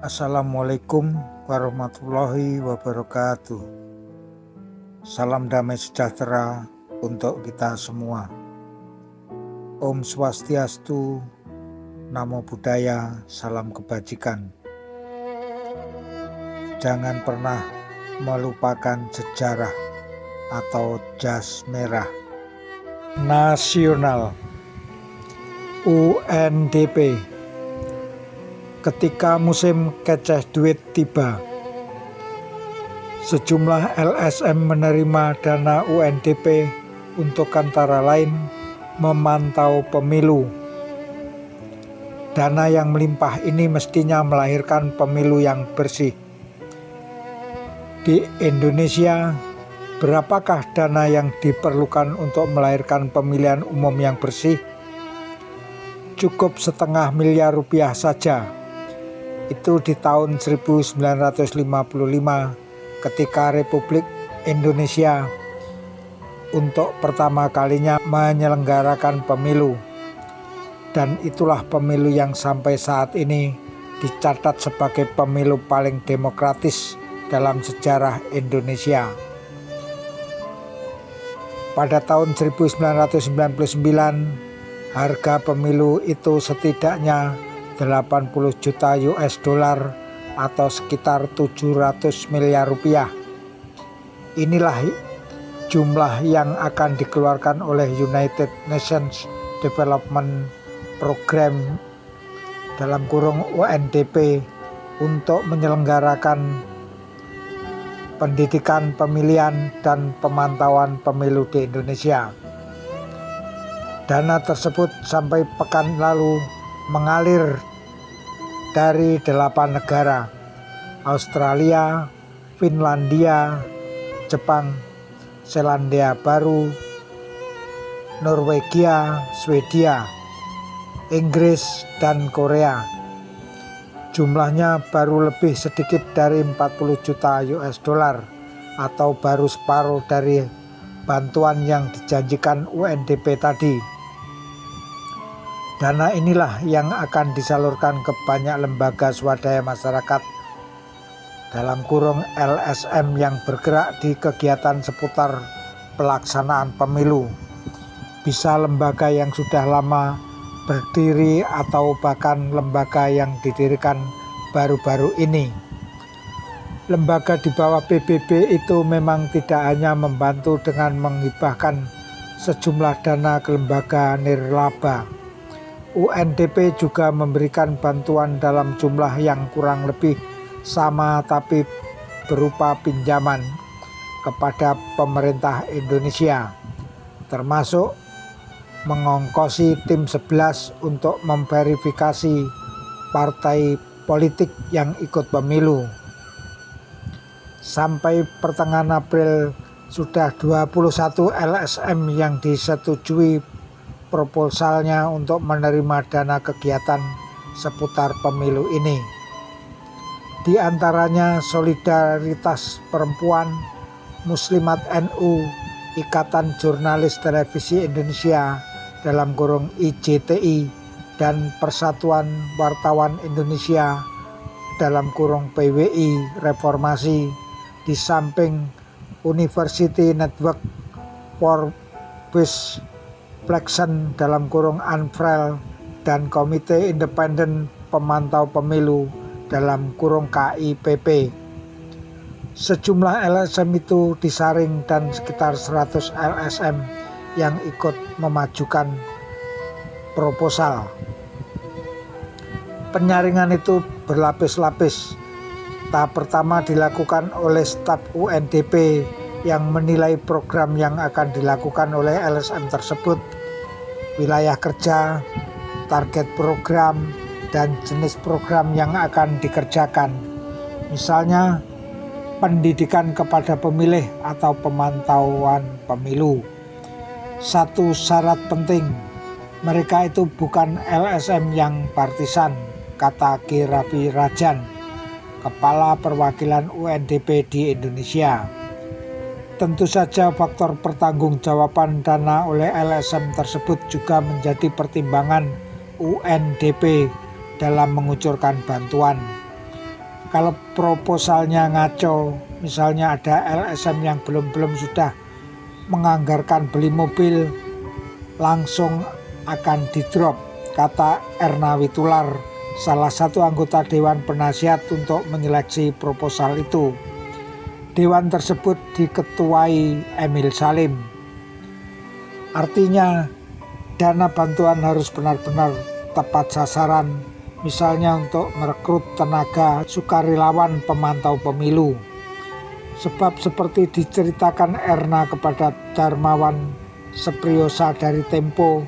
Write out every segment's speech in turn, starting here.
Assalamualaikum warahmatullahi wabarakatuh. Salam damai sejahtera untuk kita semua. Om Swastiastu, Namo Buddhaya, salam kebajikan. Jangan pernah melupakan sejarah atau jas merah nasional UNDP. Ketika musim keceh duit tiba, sejumlah LSM menerima dana UNDP untuk antara lain memantau pemilu. Dana yang melimpah ini mestinya melahirkan pemilu yang bersih. Di Indonesia, berapakah dana yang diperlukan untuk melahirkan pemilihan umum yang bersih? Cukup $0,5 miliar saja. Itu di tahun 1955 ketika Republik Indonesia untuk pertama kalinya menyelenggarakan pemilu. Dan itulah pemilu yang sampai saat ini dicatat sebagai pemilu paling demokratis dalam sejarah Indonesia. Pada tahun 1999, harga pemilu itu setidaknya 80 juta US dollar atau sekitar 700 miliar rupiah. Inilah jumlah yang akan dikeluarkan oleh United Nations Development Program (UNDP) untuk menyelenggarakan pendidikan pemilihan dan pemantauan pemilu di Indonesia. Dana tersebut sampai pekan lalu mengalir dari 8 negara: Australia, Finlandia, Jepang, Selandia Baru, Norwegia, Swedia, Inggris, dan Korea. Jumlahnya baru lebih sedikit dari 40 juta US dollar atau baru separuh dari bantuan yang dijanjikan UNDP tadi. Dana inilah yang akan disalurkan ke banyak lembaga swadaya masyarakat (LSM) yang bergerak di kegiatan seputar pelaksanaan pemilu. Bisa lembaga yang sudah lama berdiri atau bahkan lembaga yang didirikan baru-baru ini. Lembaga di bawah PBB itu memang tidak hanya membantu dengan menghibahkan sejumlah dana ke lembaga nirlaba. UNDP juga memberikan bantuan dalam jumlah yang kurang lebih sama tapi berupa pinjaman kepada pemerintah Indonesia, termasuk mengongkosi tim 11 untuk memverifikasi partai politik yang ikut pemilu. Sampai pertengahan April sudah 21 LSM yang disetujui proposalnya untuk menerima dana kegiatan seputar pemilu ini. Di antaranya Solidaritas Perempuan, Muslimat NU, Ikatan Jurnalis Televisi Indonesia (IJTI), dan Persatuan Wartawan Indonesia (PWI) Reformasi, di samping University Network for Peace Reflection (ANFREL) dan Komite Independen Pemantau Pemilu (KIPP). Sejumlah LSM itu disaring dan sekitar 100 LSM yang ikut memajukan proposal. Penyaringan itu berlapis-lapis. Tahap pertama dilakukan oleh staf UNDP yang menilai program yang akan dilakukan oleh LSM tersebut, wilayah kerja, target program, dan jenis program yang akan dikerjakan. Misalnya, pendidikan kepada pemilih atau pemantauan pemilu. Satu syarat penting, mereka itu bukan LSM yang partisan, kata Ki Raffi Rajan, Kepala Perwakilan UNDP di Indonesia. Tentu saja faktor pertanggungjawaban dana oleh LSM tersebut juga menjadi pertimbangan UNDP dalam mengucurkan bantuan. Kalau proposalnya ngaco, misalnya ada LSM yang belum sudah menganggarkan beli mobil, langsung akan di-drop, kata Erna Witular, salah satu anggota Dewan Penasihat untuk menyeleksi proposal itu. Dewan tersebut diketuai Emil Salim. Artinya, dana bantuan harus benar-benar tepat sasaran, misalnya untuk merekrut tenaga sukarelawan pemantau pemilu. Sebab seperti diceritakan Erna kepada Darmawan Sepriosa dari Tempo,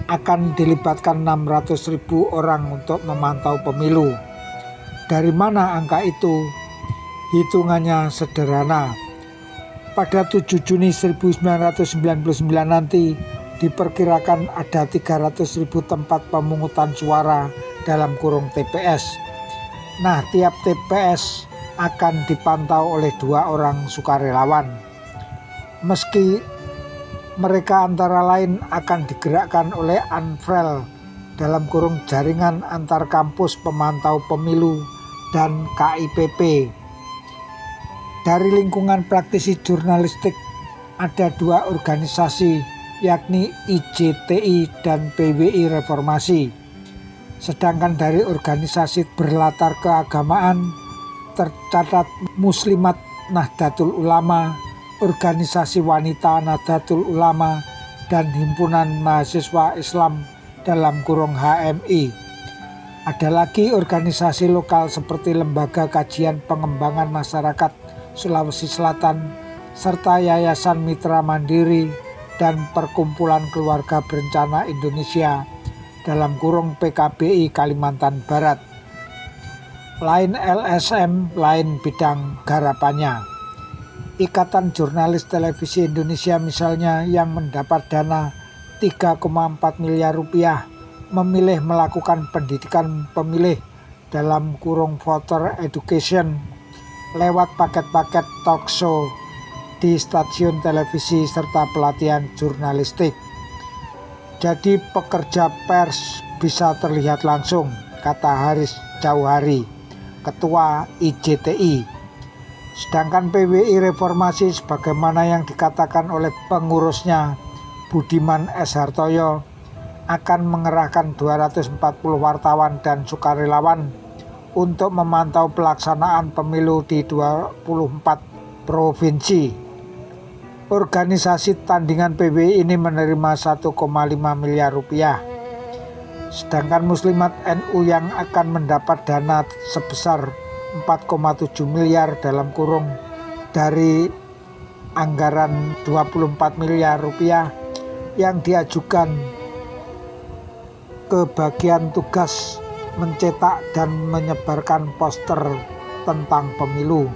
akan dilibatkan 600.000 orang untuk memantau pemilu. Dari mana angka itu? Hitungannya sederhana. Pada 7 Juni 1999 nanti diperkirakan ada 300.000 tempat pemungutan suara dalam kurung TPS. Nah, tiap TPS akan dipantau oleh 2 orang sukarelawan. Meski mereka antara lain akan digerakkan oleh ANFREL dalam kurung jaringan antar kampus pemantau pemilu dan KIPP. Dari lingkungan praktisi jurnalistik ada 2 organisasi, yakni IJTI dan PWI Reformasi. Sedangkan dari organisasi berlatar keagamaan tercatat Muslimat Nahdlatul Ulama, Organisasi Wanita Nahdlatul Ulama, dan Himpunan Mahasiswa Islam dalam kurung HMI. Ada lagi organisasi lokal seperti Lembaga Kajian Pengembangan Masyarakat Sulawesi Selatan, serta Yayasan Mitra Mandiri dan Perkumpulan Keluarga Berencana Indonesia dalam kurung PKBI Kalimantan Barat. Lain LSM, lain bidang garapannya. Ikatan Jurnalis Televisi Indonesia misalnya yang mendapat dana 3,4 miliar rupiah memilih melakukan pendidikan pemilih dalam kurung voter education lewat paket-paket talk show di stasiun televisi serta pelatihan jurnalistik. Jadi pekerja pers bisa terlihat langsung, kata Haris Jauhari, Ketua IJTI. Sedangkan PWI Reformasi sebagaimana yang dikatakan oleh pengurusnya Budiman S. Hartoyo akan mengerahkan 240 wartawan dan sukarelawan untuk memantau pelaksanaan pemilu di 24 provinsi. Organisasi tandingan PWI ini menerima 1,5 miliar rupiah. Sedangkan Muslimat NU yang akan mendapat dana sebesar 4,7 miliar dalam kurung dari anggaran 24 miliar rupiah yang diajukan ke bagian tugas mencetak dan menyebarkan poster tentang pemilu.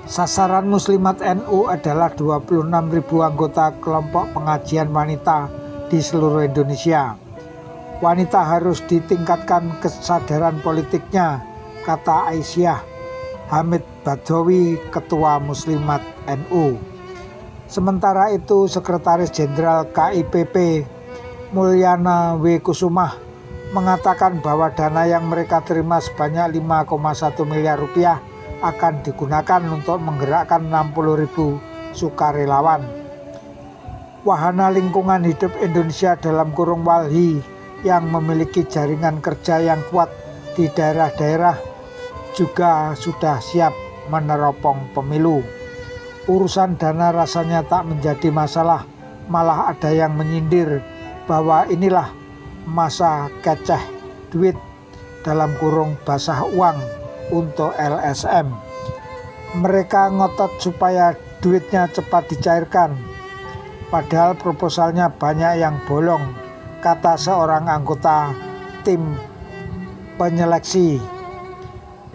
Sasaran Muslimat NU adalah 26.000 anggota kelompok pengajian wanita di seluruh Indonesia. Wanita harus ditingkatkan kesadaran politiknya, kata Aisyah Hamid Badawi, Ketua Muslimat NU. Sementara itu, Sekretaris Jenderal KIPP Mulyana W. Kusumah mengatakan bahwa dana yang mereka terima sebanyak 5,1 miliar rupiah akan digunakan untuk menggerakkan 60.000 sukarelawan. Wahana Lingkungan Hidup Indonesia dalam kurung WALHI yang memiliki jaringan kerja yang kuat di daerah-daerah juga sudah siap meneropong pemilu. Urusan dana rasanya tak menjadi masalah, malah ada yang menyindir bahwa inilah masa keceh duit dalam kurung basah uang untuk LSM. Mereka ngotot supaya duitnya cepat dicairkan, padahal proposalnya banyak yang bolong, kata seorang anggota tim penyeleksi.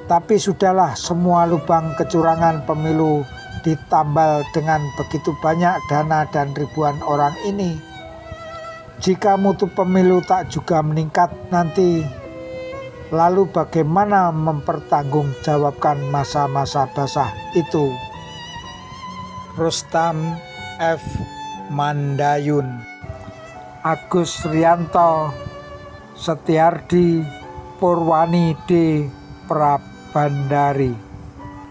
Tapi sudahlah, semua lubang kecurangan pemilu ditambal dengan begitu banyak dana dan ribuan orang ini. Jika mutu pemilu tak juga meningkat nanti, lalu bagaimana mempertanggungjawabkan masa-masa basah itu? Rustam F. Mandayun, Agus Rianto, Setiardi, Purwani D. Prabandari.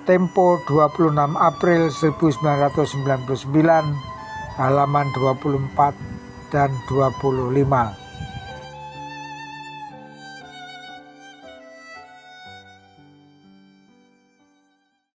Tempo 26 April 1999, halaman 24 dan 25.